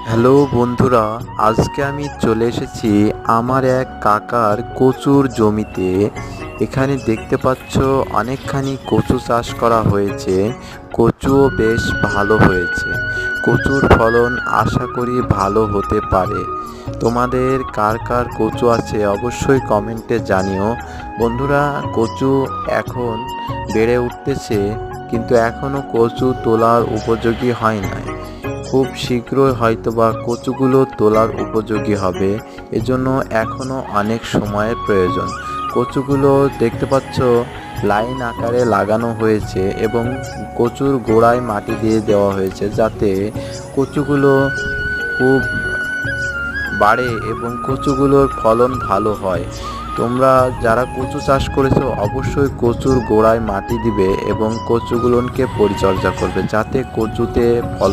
Hello বন্ধুরা, আজকে আমি চলে এসেছি আমার এক কাকার কচুর জমিতে। এখানে দেখতে পাচ্ছ অনেকখানি কচু চাষ করা হয়েছে। কচুও বেশ ভালো হয়েছে। কচুর ফলন আশা করি ভালো হতে পারে। তোমাদের কার কার কচু আছে অবশ্যই কমেন্টে জানিও। বন্ধুরা, কচু এখন বেড়ে উঠতেছে, কিন্তু এখনও কচু তোলার উপযোগী হয় নাই। খুব শীঘ্রই হয়তোবা কচুগুলো তোলার উপযোগী হবে, এজন্য এখনও অনেক সময়ের প্রয়োজন। কচুগুলো দেখতে পাচ্ছ লাইন আকারে লাগানো হয়েছে এবং কচুর গোড়ায় মাটি দিয়ে দেওয়া হয়েছে, যাতে কচুগুলো খুব বাড়ে এবং কচুগুলোর ফলন ভালো হয়। তোমরা যারা কচু চাষ করেছো অবশ্যই কচুর গোড়ায় মাটি দিবে এবং কচুগুলোকে পরিচর্যা করবে, যাতে কচুতে ফলন